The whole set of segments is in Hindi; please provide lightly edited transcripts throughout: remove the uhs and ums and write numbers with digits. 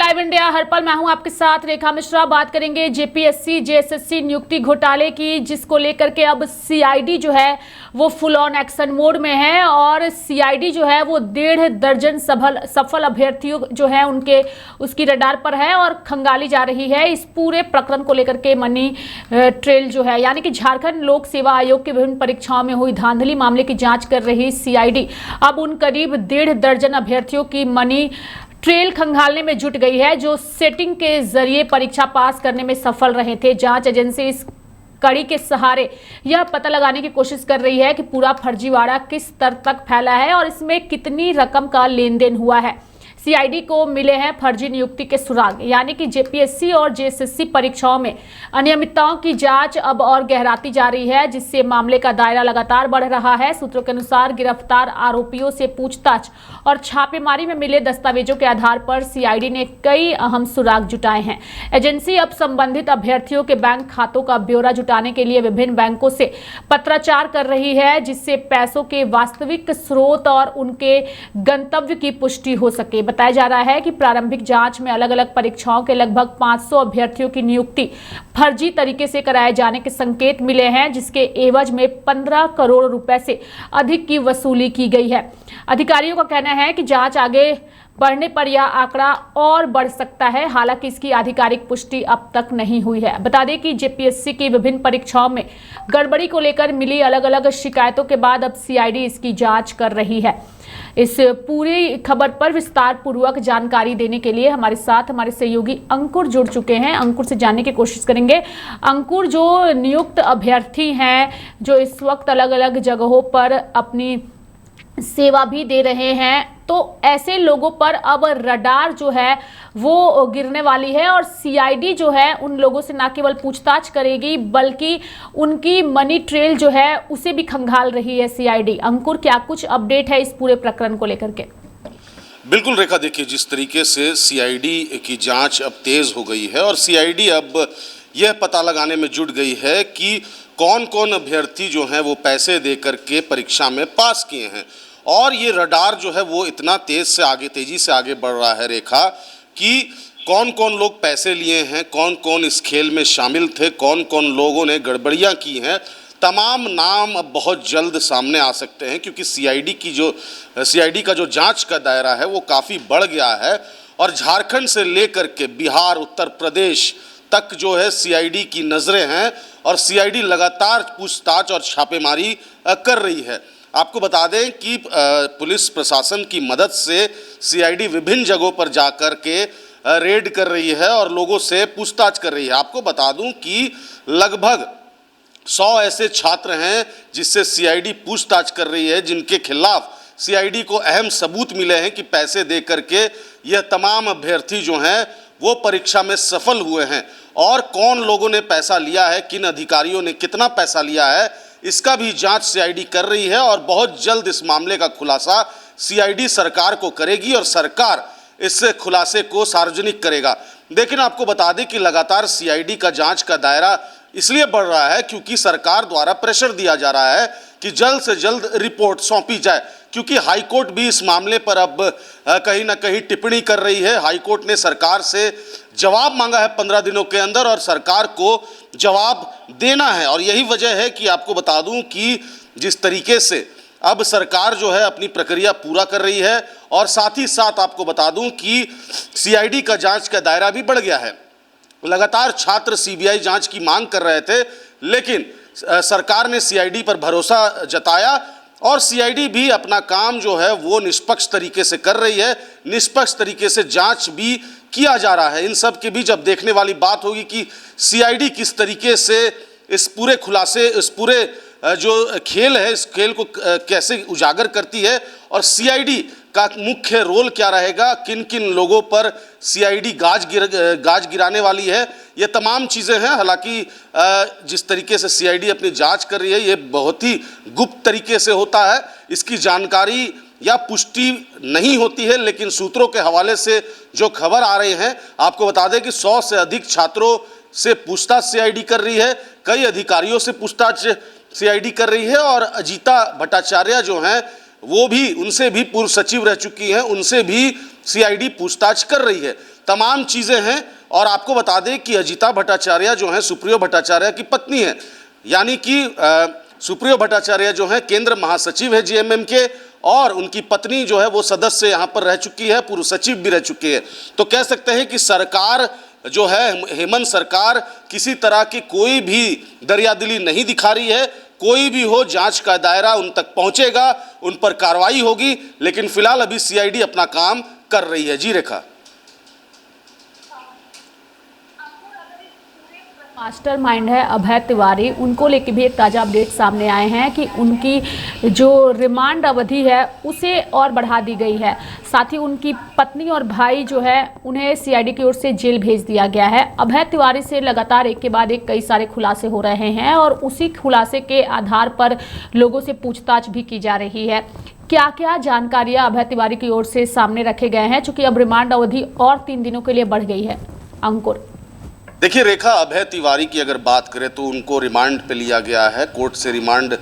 लाइव इंडिया हर पल मैं हूं आपके साथ रेखा मिश्रा। बात करेंगे जेपीएससी जेएसएससी नियुक्ति घोटाले की, जिसको लेकर के अब सीआईडी जो है वो फुल ऑन एक्शन मोड में है और सीआईडी जो है वो 1.5 दर्जन सफल अभ्यर्थियों जो है उसकी रडार पर है और खंगाली जा रही है। इस पूरे प्रकरण को लेकर के मनी ट्रेल जो है यानी कि झारखंड लोक सेवा आयोग की विभिन्न परीक्षाओं में हुई धांधली मामले की जांच कर रही सीआईडी अब उन करीब 1.5 दर्जन अभ्यर्थियों की मनी ट्रेल खंगालने में जुट गई है, जो सेटिंग के जरिए परीक्षा पास करने में सफल रहे थे। जांच एजेंसी इस कड़ी के सहारे यह पता लगाने की कोशिश कर रही है कि पूरा फर्जीवाड़ा किस स्तर तक फैला है और इसमें कितनी रकम का लेन देन हुआ है। सीआईडी को मिले हैं फर्जी नियुक्ति के सुराग, यानी कि जेपीएससी और जेएसएससी परीक्षाओं में अनियमितताओं की जांच अब और गहराती जा रही है, जिससे मामले का दायरा लगातार बढ़ रहा है। सूत्रों के अनुसार गिरफ्तार आरोपियों से पूछताछ और छापेमारी में मिले दस्तावेजों के आधार पर सीआईडी ने कई अहम सुराग जुटाए हैं। एजेंसी अब संबंधित अभ्यर्थियों के बैंक खातों का ब्यौरा जुटाने के लिए विभिन्न बैंकों से पत्राचार कर रही है, जिससे पैसों के वास्तविक स्रोत और उनके गंतव्य की पुष्टि हो सके। बताया जा रहा है कि प्रारंभिक जांच में अलग अलग परीक्षाओं के लगभग 500 अभ्यर्थियों की नियुक्ति फर्जी तरीके से कराए जाने के संकेत मिले हैं, जिसके एवज में 15 करोड़ रुपए से अधिक की वसूली की गई है। अधिकारियों का कहना है कि जांच आगे बढ़ने पर यह आंकड़ा और बढ़ सकता है, हालांकि इसकी आधिकारिक पुष्टि अब तक नहीं हुई है। बता दें कि जेपीएससी की विभिन्न परीक्षाओं में गड़बड़ी को लेकर मिली अलग अलग शिकायतों के बाद अब सीआईडी इसकी जांच कर रही है। इस पूरी खबर पर विस्तार पूर्वक जानकारी देने के लिए हमारे साथ हमारे सहयोगी अंकुर जुड़ चुके हैं। अंकुर से जानने की कोशिश करेंगे। अंकुर, जो नियुक्त अभ्यर्थी हैं जो इस वक्त अलग अलग जगहों पर अपनी सेवा भी दे रहे हैं, तो ऐसे लोगों पर अब रडार जो है वो गिरने वाली है और सीआईडी जो है उन लोगों से न केवल पूछताछ करेगी बल्कि उनकी मनी ट्रेल जो है उसे भी खंगाल रही है सीआईडी। अंकुर, क्या कुछ अपडेट है इस पूरे प्रकरण को लेकर के? बिल्कुल रेखा, देखिए जिस तरीके से सीआईडी की जांच अब तेज हो गई है और सीआईडी अब यह पता लगाने में जुट गई है कि कौन कौन अभ्यर्थी जो हैं वो पैसे दे करके परीक्षा में पास किए हैं। और ये रडार जो है वो इतना तेजी से आगे बढ़ रहा है रेखा, कि कौन कौन लोग पैसे लिए हैं, कौन कौन इस खेल में शामिल थे, कौन कौन लोगों ने गड़बड़ियाँ की हैं, तमाम नाम अब बहुत जल्द सामने आ सकते हैं, क्योंकि सीआईडी का जो जांच का दायरा है वो काफ़ी बढ़ गया है और झारखंड से लेकर के बिहार, उत्तर प्रदेश तक जो है सीआईडी की नज़रें हैं और सीआईडी लगातार पूछताछ और छापेमारी कर रही है। आपको बता दें कि पुलिस प्रशासन की मदद से सीआईडी विभिन्न जगहों पर जाकर के रेड कर रही है और लोगों से पूछताछ कर रही है। आपको बता दूं कि लगभग 100 ऐसे छात्र हैं जिससे सीआईडी पूछताछ कर रही है, जिनके खिलाफ सीआईडी को अहम सबूत मिले हैं कि पैसे दे करके यह तमाम अभ्यर्थी जो हैं वो परीक्षा में सफल हुए हैं। और कौन लोगों ने पैसा लिया है, किन अधिकारियों ने कितना पैसा लिया है, इसका भी जांच सीआईडी कर रही है और बहुत जल्द इस मामले का खुलासा सीआईडी सरकार को करेगी और सरकार इस खुलासे को सार्वजनिक करेगा। लेकिन आपको बता दें कि लगातार सीआईडी का जांच का दायरा इसलिए बढ़ रहा है क्योंकि सरकार द्वारा प्रेशर दिया जा रहा है कि जल्द से जल्द रिपोर्ट सौंपी जाए, क्योंकि हाईकोर्ट भी इस मामले पर अब कहीं ना कहीं टिप्पणी कर रही है। हाईकोर्ट ने सरकार से जवाब मांगा है 15 दिनों के अंदर और सरकार को जवाब देना है। और यही वजह है कि आपको बता दूं कि जिस तरीके से अब सरकार जो है अपनी प्रक्रिया पूरा कर रही है और साथ ही साथ आपको बता दूं कि सीआईडी का जांच का दायरा भी बढ़ गया है। लगातार छात्र सीबीआई जांच की मांग कर रहे थे, लेकिन सरकार ने सीआईडी पर भरोसा जताया और सीआईडी भी अपना काम जो है वो निष्पक्ष तरीके से कर रही है। निष्पक्ष तरीके से जांच भी किया जा रहा है। इन सब के बीच अब देखने वाली बात होगी कि सीआईडी किस तरीके से इस पूरे खुलासे, इस पूरे जो खेल है, इस खेल को कैसे उजागर करती है और सीआईडी का मुख्य रोल क्या रहेगा, किन किन लोगों पर सीआईडी गाज गिराने वाली है, ये तमाम चीज़ें हैं। हालांकि जिस तरीके से सीआईडी अपनी जांच कर रही है ये बहुत ही गुप्त तरीके से होता है, इसकी जानकारी या पुष्टि नहीं होती है, लेकिन सूत्रों के हवाले से जो खबर आ रही है, आपको बता दें कि 100 से अधिक छात्रों से पूछताछ सीआईडी कर रही है, कई अधिकारियों से पूछताछ सीआईडी कर रही है और अजीता भट्टाचार्य जो हैं वो भी, उनसे भी पूर्व सचिव रह चुकी हैं, उनसे भी सीआईडी पूछताछ कर रही है। तमाम चीज़ें हैं। और आपको बता दें कि अजिता भट्टाचार्य जो हैं सुप्रियो भट्टाचार्य की पत्नी है, यानी कि सुप्रियो भट्टाचार्य जो है केंद्र महासचिव है जेएमएम के, और उनकी पत्नी जो है वो सदस्य यहाँ पर रह चुकी है, पूर्व सचिव भी रह चुकी है। तो कह सकते हैं कि सरकार जो है, हेमंत सरकार किसी तरह की कोई भी दरियादिली नहीं दिखा रही है। कोई भी हो, जांच का दायरा उन तक पहुंचेगा, उन पर कार्रवाई होगी, लेकिन फिलहाल अभी सीआईडी अपना काम कर रही है। जी रेखा। मास्टरमाइंड है अभय तिवारी, उनको लेके भी एक ताज़ा अपडेट सामने आए हैं कि उनकी जो रिमांड अवधि है उसे और बढ़ा दी गई है। साथ ही उनकी पत्नी और भाई जो है उन्हें सीआईडी की ओर से जेल भेज दिया गया है। अभय तिवारी से लगातार एक के बाद एक कई सारे खुलासे हो रहे हैं और उसी खुलासे के आधार पर लोगों से पूछताछ भी की जा रही है। क्या क्या जानकारियां अभय तिवारी की ओर से सामने रखे गए हैं, चूंकि अब रिमांड अवधि और 3 दिनों के लिए बढ़ गई है। अंकुर। देखिए रेखा, अभय तिवारी की अगर बात करें तो उनको रिमांड पे लिया गया है, कोर्ट से रिमांड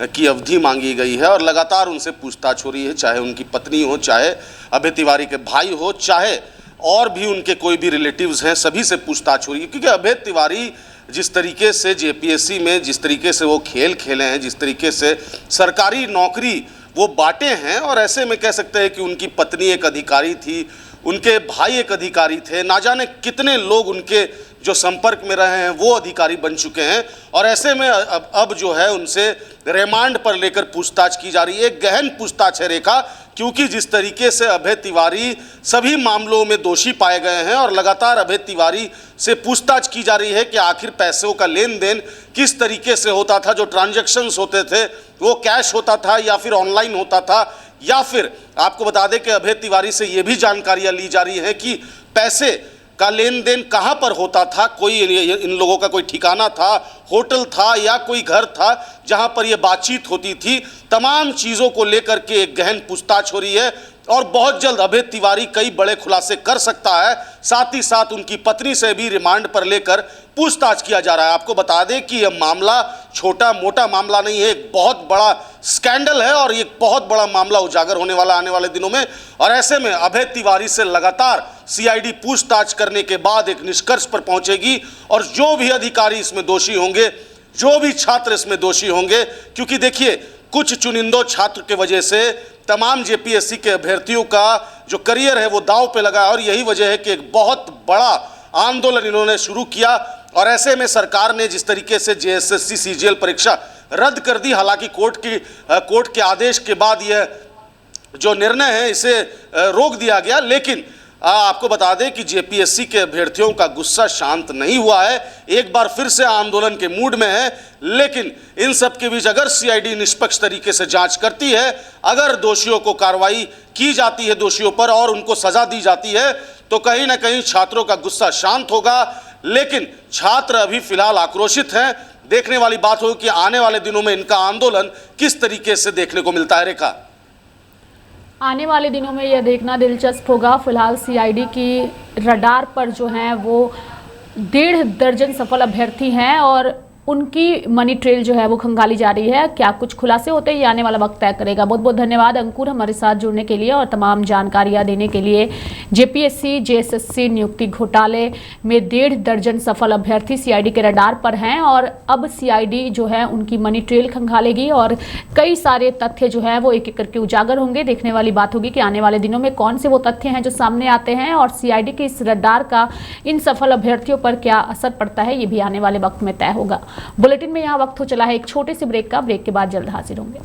की अवधि मांगी गई है और लगातार उनसे पूछताछ हो रही है, चाहे उनकी पत्नी हो, चाहे अभय तिवारी के भाई हो, चाहे और भी उनके कोई भी रिलेटिव्स हैं, सभी से पूछताछ हो रही है। क्योंकि अभय तिवारी जिस तरीके से जेपीएससी में जिस तरीके से वो खेल खेले हैं, जिस तरीके से सरकारी नौकरी वो बांटे हैं, और ऐसे में कह सकते हैं कि उनकी पत्नी एक अधिकारी थी, उनके भाई एक अधिकारी थे, ना जाने कितने लोग उनके जो संपर्क में रहे हैं वो अधिकारी बन चुके हैं। और ऐसे में अब जो है उनसे रिमांड पर लेकर पूछताछ की जा रही है। एक गहन पूछताछ है रेखा, क्योंकि जिस तरीके से अभय तिवारी सभी मामलों में दोषी पाए गए हैं और लगातार अभय तिवारी से पूछताछ की जा रही है कि आखिर पैसों का लेन देन किस तरीके से होता था, जो ट्रांजैक्शंस होते थे वो कैश होता था या फिर ऑनलाइन होता था, या फिर आपको बता दें कि अभय तिवारी से ये भी जानकारियां ली जा रही है कि पैसे का लेन देन कहाँ पर होता था, कोई इन लोगों का कोई ठिकाना था, होटल था या कोई घर था जहाँ पर ये बातचीत होती थी। तमाम चीज़ों को लेकर के एक गहन पूछताछ हो रही है और बहुत जल्द अभय तिवारी कई बड़े खुलासे कर सकता है। साथ ही साथ उनकी पत्नी से भी रिमांड पर लेकर पूछताछ किया जा रहा है। आपको बता दें कि यह मामला छोटा मोटा मामला नहीं है, एक बहुत बड़ा स्कैंडल है और ये बहुत बड़ा मामला उजागर होने वाला आने वाले दिनों में। और ऐसे में अभय तिवारी से लगातार सीआईडी पूछताछ करने के बाद एक निष्कर्ष पर पहुंचेगी और जो भी अधिकारी इसमें दोषी होंगे, जो भी छात्र इसमें दोषी होंगे, क्योंकि देखिए कुछ चुनिंदों छात्र के वजह से तमाम जेपीएससी के अभ्यर्थियों का जो करियर है वो दांव पे लगा और यही वजह है कि एक बहुत बड़ा आंदोलन इन्होंने शुरू किया। और ऐसे में सरकार ने जिस तरीके से जेएसएससी सीजीएल परीक्षा रद्द कर दी, हालांकि कोर्ट के आदेश के बाद यह जो निर्णय है इसे रोक दिया गया, लेकिन आपको बता दें कि जेपीएससी के अभ्यर्थियों का गुस्सा शांत नहीं हुआ है, एक बार फिर से आंदोलन के मूड में है। लेकिन इन सब के बीच अगर सीआईडी निष्पक्ष तरीके से जांच करती है, अगर दोषियों को कार्रवाई की जाती है दोषियों पर और उनको सजा दी जाती है, तो कहीं ना कहीं छात्रों का गुस्सा शांत होगा। लेकिन छात्र अभी फिलहाल आक्रोशित हैं। देखने वाली बात होगी कि आने वाले दिनों में इनका आंदोलन किस तरीके से देखने को मिलता है। रेखा, आने वाले दिनों में यह देखना दिलचस्प होगा। फिलहाल सीआईडी की रडार पर जो हैं वो 1.5 दर्जन सफल अभ्यर्थी हैं और उनकी मनी ट्रेल जो है वो खंगाली जा रही है। क्या कुछ खुलासे होते हैं, ये आने वाला वक्त तय करेगा। बहुत बहुत धन्यवाद अंकुर हमारे साथ जुड़ने के लिए और तमाम जानकारियां देने के लिए। जेपीएससी जेएसएससी नियुक्ति घोटाले में 1.5 दर्जन सफल अभ्यर्थी सीआईडी के रडार पर हैं और अब सीआईडी जो है उनकी मनी ट्रेल खंगालेगी और कई सारे तथ्य जो है वो एक एक करके उजागर होंगे। देखने वाली बात होगी कि आने वाले दिनों में कौन से वो तथ्य हैं जो सामने आते हैं और सीआईडी के इस रडार का इन सफल अभ्यर्थियों पर क्या असर पड़ता है, ये भी आने वाले वक्त में तय होगा। बुलेटिन में यहाँ वक्त हो चला है एक छोटे से ब्रेक का। ब्रेक के बाद जल्द हाजिर होंगे।